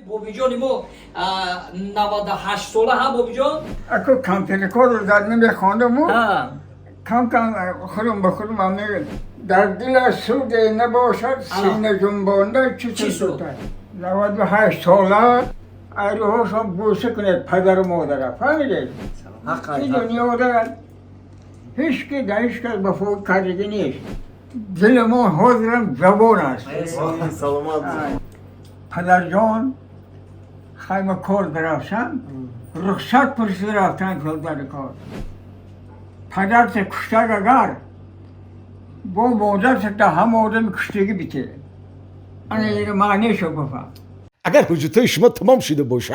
بابیجان ما 98 ساله هم بابیجان اکو کامپیوتر رو در نمیخواندم کم خودم به خودم هم میگم در دل سود نباشد سینه جنبانده چی سود 98 ساله ایروهاش هم بوسه کنه پدر و مادره فهمیدید؟ این دنیا در هیچ که در هیچ کس به فوق کردگی نیست دل ما حاضرم جوان است پدر جان خیمه کار برفتن رخصت پرسی رفتن در کار پدر سے کشته اگر با مادر سے تا هم آدم کشتگی بیته این معنی شو بفهم اگر حجتای شما تمام شده باشه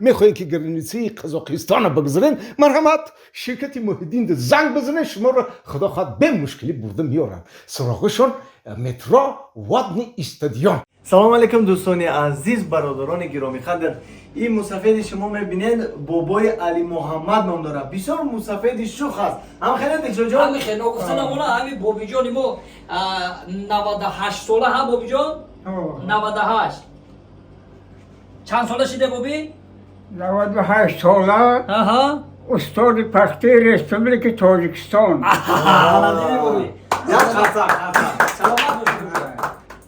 میخواین که گرانیسی قزاقستان بگذارین مرحمت شرکت محیدین ده زنگ بزنه شما رو خدا خواهد به مشکلی برده میارن سراغشون مترو وادنی استادیوم. سلام علیکم دوستان عزیز برادران گرامی قدر این موسفیدی شما میبینید بابای علی محمد نام داره بسیار موسفیدی شوخ است هم خیلی دکتر جان همین خیلی گفتن اونا همین بابی جان ما 98 ساله هم بابی جان 98 چند ساله شده بابی 98 ساله استاد پخته ریسپوبلیک تاجیکستان یک خطا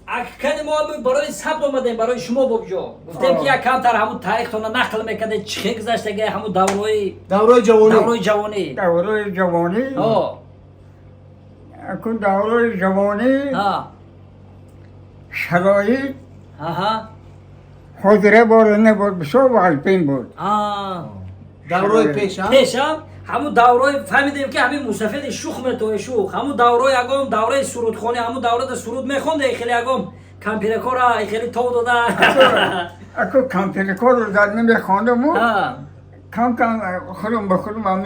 اکنون ما برای ثبت آمدیم برای شما بابی جان گفتیم که یک کمتر همون تاریختون نقل میکنه چه گذشته همون دورای جوانی اکن دورای جوانی شرایط حضره بارنه بود بسیار والپین بود دورای پیشم همون دورای فهمیدیم که همین موسفید شوخ میتوه شوخ همون دورای اگم دورای سرودخونه همون دورای سرود میخونده خیلی اگم کامپیوتر را خیلی تو داده اکو کامپیوتر رو در نمیخواندم کم خودم به خودم هم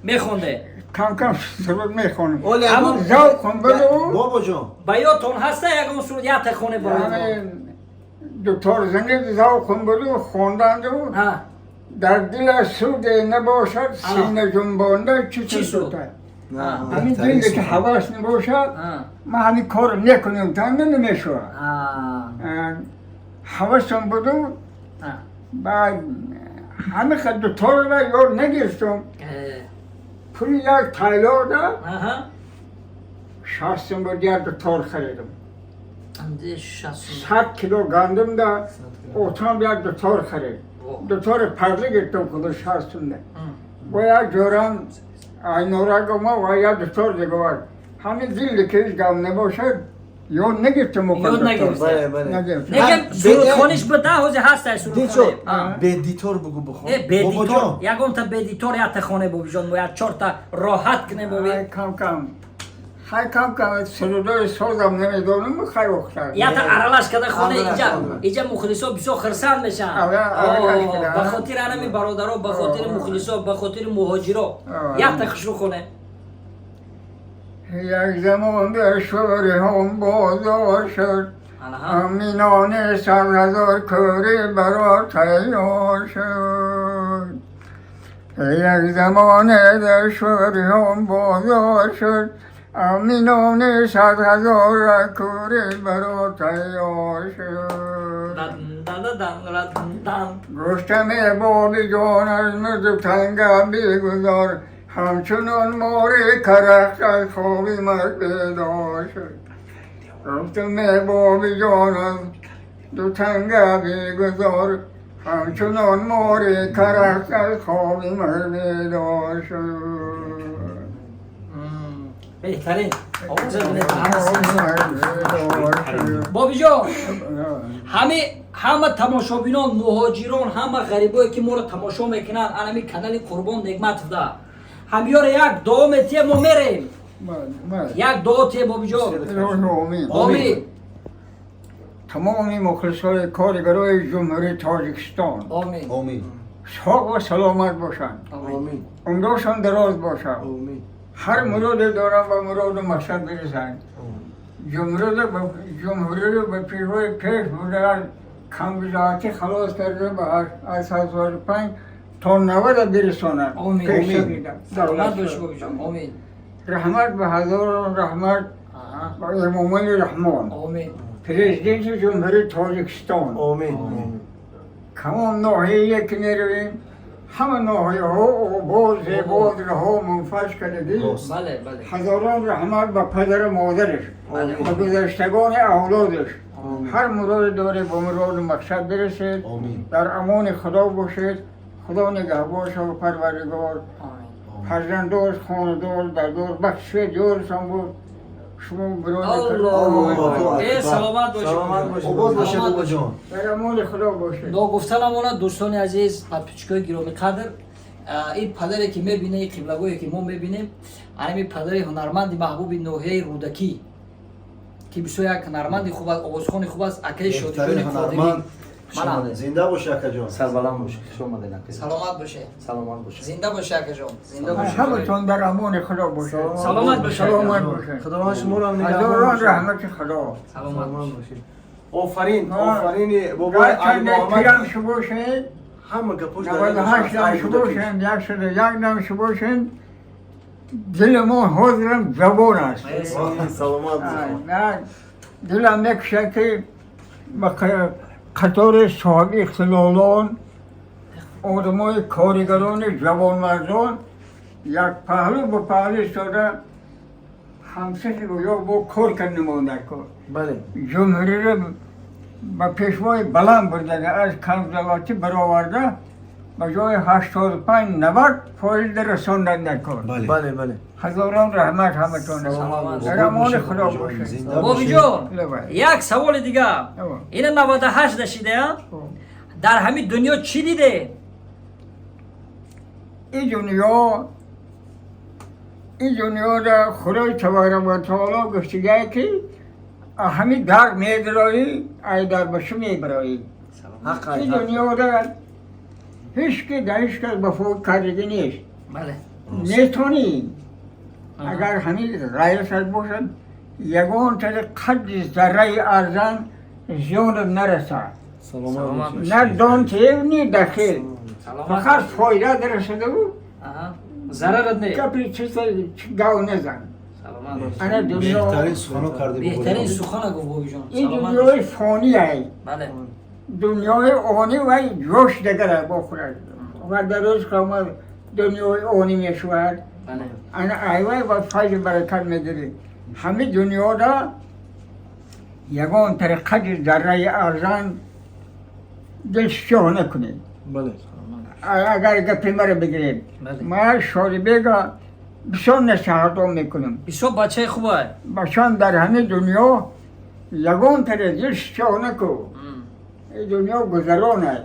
میخونده کم سرود میخونم همون ذوقم بدو بابا جان بیاتون هسته یکم سرود یه خونه برای دکتر زنید ذوقم بدو خوندند در دل سود نباشد سینه جنبانده چی سود همین دلی که حواس نباشد ما همین کار نکنیم تا نمیشود حواسم بدو بعد همه خد دکتر را یاد نگرفتم پولی یک تایلور دا شستم بود یک دکتر خریدم 100 کیلو گندم دا اوتام یک دکتر خرید دکتر پرده گرفتم خودش شستم با یک جورم اینورا گما و یک دکتر دیگر همین دل که هیچ گم نباشد یاد نگرفتم یاد نگرفتم نگم سرودخونش به 10,000 هست سرودخونه بدیتور بگو بخون بدیتور یکم تا بدیتور یا خونه بابی جان یا 4 تا راحت کنه بابی کم سرودای سازم نمیدونم خیلی وقت یا تا عرالش کده خونه اینجا مخلصا بسیار خرسند میشن به خاطر انمی برادرها به خاطر مخلصا به خاطر مهاجرا یا تا خشرو خونه یک زمان در شوری هم بازار شد امینان 100,000 کوری برا تیار شد یک زمان در شوری هم بازار شد امینان 100,000 کوری برا تیار شد گفتم بابی جان از مزد تنگم بگذار همچنان ماری کرخت از خوابی مرد بیدار شد گفتم بابی جان از دو تنگه بگذار همچنان ماری کرخت از خوابی مرد بیدار شد بهترین بابی جان همه تماشابینان مهاجران همه غریبایی که ما رو تماشا میکنن انمی کانال قربان نعمت ده همیار یک دعا میتیم ما میریم یک دعا تیم بابی جان آمین تمامی مخلصای کارگرای جمهوری تاجیکستان آمین ساق و سلامت باشند عمرشان دراز باشد هر مراد دارم و مراد مقصد برسند جمهوری رو به پیروی پیش بودن کمبیزاتی خلاص کرده به اساس 5 تا 90 برسانند آمین سلامت باش بابی جان آمین رحمت به هزاران رحمت و امام رحمان آمین پرزیدنت جمهوری تاجیکستان تمام ناحیه که میرویم همه ناحیه ها باز ها منفش کردگی بله بله هزاران رحمت به پدر و مادرش و گذشتگان اولادش هر مراد داره با مراد مقصد برسید در امان خدا باشید خدا نگهبانش و پروردگار فرزندار خاندار در دار بخش جورشان بود شما الله سلامت باشید عباد باشه بابا جان در امان خدا باشید گفتنمون دوستان عزیز پادپیچکای گرامی قدر این پدری که میبینه این قبلگویی که ما میبینیم همین پدر هنرمند محبوب نوحه رودکی که بسیار یک هنرمند خوب است آوازخوان خوب است اکه شادیجان خودگی زنده باشه اکا جان سلام باشه شما دیدن سلامت باشه سلامت باشه زنده باشه اکه جان زنده باشه همتون در امان خدا باشید سلامت باشه سلامت باشید خدا شما رو هم هزاران نگهدار رحمت خدا سلامت باشه آفرین آفرین بابا علی چند محمد پیرم شو باشید همه گپوش 98 نم شو باشید 101 نم شو باشید دل ما حاضرم زبان است سلامت باشه نه دلم نکشه که با قطار صاحب اختلالان آدمای کارگران جوان مردان یک پهلو به پهلو شده همسه رویا با کار کن نمانده کار بله جمهوری را به پیشوای بلند بردگه از کمزواتی برآورده به جای 85-90 فایل رساندن در کار بله بله هزاران رحمت همتون در امان خدا باشید بابی جان یک سوال دیگه این 98 داشته در همین دنیا چی دیده؟ این دنیا را خدای تبارک و تعالی گفته که همین در میدرایی ای در بشو میبرایی این دنیا را هیچ که در هیچ کس بفوق کردگی نیست بله میتونی اگر همین غیر شد باشد یگان تر قد ذره ارزن زیان نرسد سلامت نه دان تیو نی داخل فقط فایده درسده بود ضررت نه کپی چیزی گاو نزن انا دنیا بهترین سخن گفت بابی جان این دنیای فانی ای بله دنیای آنی و جوش دگره با خورد و در روز قیامت دنیای آنی میشود بله انا ایوای با فیض برکت میگیری همه دنیا را یگان تر قدر ذره ارزان دلشو نکنید بله اگر گپی مرا بگیرید ما شادی بگا بسیار نصیحت‌ها میکنم بسیار بچه خوبه باشان در همه دنیا یگان تر دلشو نکو این دنیا گذران است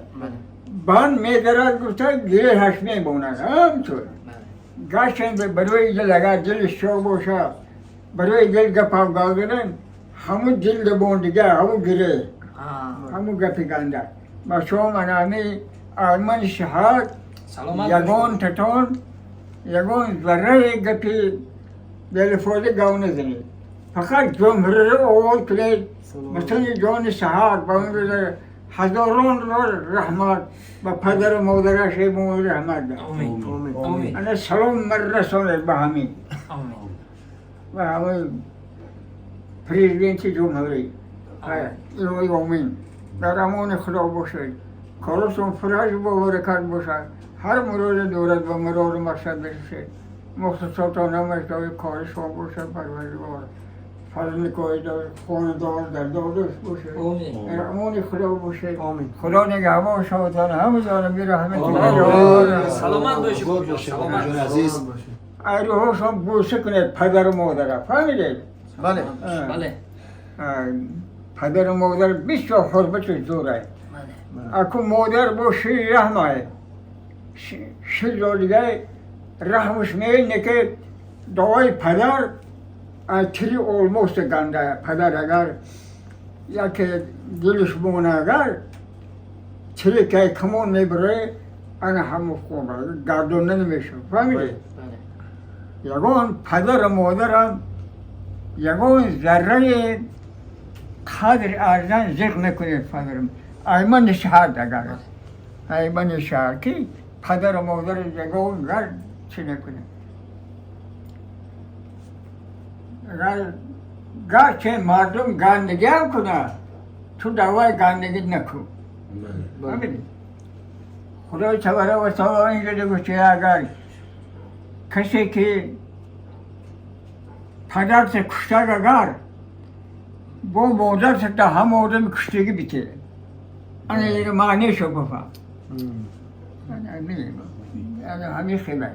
بان میدارد گفته گیره هش میموند همطور گشتن برای دل اگر دلش شو باشه برای دل گپا گاگرن همون دل دبون دیگه همون گیره همون گپی گنده با شما منامی آرمان شهاد یگان تتون یگان ذره گپی دلفوزی گاو نزنید فقط جمهوری رو آواز کنید مثل جان شهاد با اون روز هزاران رحمت و پدر و مادرش ایمون رحمت ده آمین انا سلام مر رسانید به همین و همه پریزیدنتی جمهوری ایوی آمین در امان خدا باشید کارشون فرج با برکت باشد هر مراد دولت و مراد مقصد برسید مختصاتانه مشتاق کارشون باشد پروردگار فرمی که خاندار در دادش باشه در امان خدا باشه خدا نگهبان شما همه جانبی رحمت سلامت باشه بابی جان سلامت عزیز ایروهاشون بوسه کنید پدر و مادر فهمیدید؟ بله بله پدر و مادر بسیار حرمت زوره اکو مادر با شیر رحمه شیر دیگه رحمش میینه که دعای پدر تری اولموست گنده پدر اگر یکی دلش بونه اگر تری که کمون میبره انا همو خوبه گردون نمیشه فهمیدی؟ یگان پدر و مادرم یگان ذره قدر ارزن ذکر نکنید پدرم ایمان شهر اگر ایمان شهر که پدر و مادر یگان گر چی نکنید اگر گرچه مردم گندگی هم کنه تو دوای گندگی نکن ببینید خدای تبارک و تعالی اینجا گفته اگر کسی که پدرت کشتگ اگر با مادرت تا هم آدم کشتگی بیته انا این معنیشو بفهم همین خیلی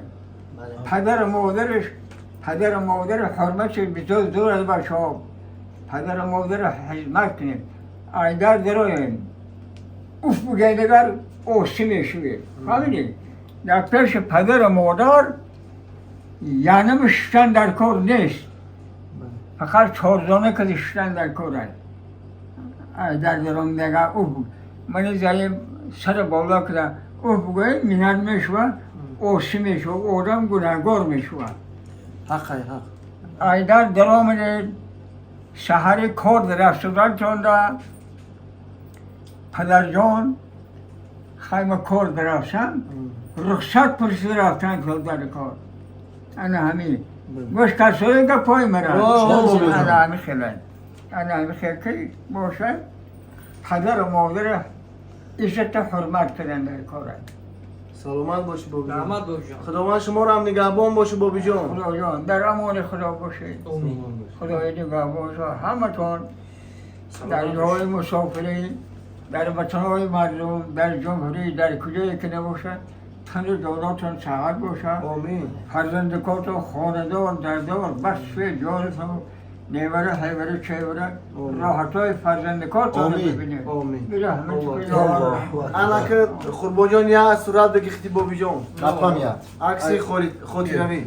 پدر و مادر حرمتش بسیار دور از بچه ها پدر و مادر خدمت کنیم آینده درایم اوف بگه دیگر اوسی میشوید فهمیدی؟ در پیش پدر و مادر یعنی شدن در کار نیست فقط چهارزانه که شدن در کار هست در درام دیگر اوف من زیم سر بالا کده اوف بگه مینند میشوه اوسی میشوه آدم گناهگار میشوه حق حق آینده درام شهر کار رفتن چونده پدر جان خیمه کار رفتن رخصت پرسی رفتن که در کار انا همین گوش کسایی که پای مرد انا همین خیلی که باشه پدر و مادر عزت حرمت کردن در کار سلامت باشی بابی جان. رحمت بابی جان. خداوند شما رو هم نگهبان باشه بابی جان. خدا جان در امان خدا باشید امین. خدای نگهبان باشه همتون در جای مسافری در وطنهای مردم در جمهوری در کجایی که نباشه تن دولتون سعادت باشه آمین. فرزندکاتون خاندار در دار بس فی جانتون نیوره حیوره چیوره راحتای فرزندکاتون رو ببینید آمین. بیره همه چی بیره انا که قربان جان یا صورت بگیختی بابی جان. حتما میاد عکسی خودی روی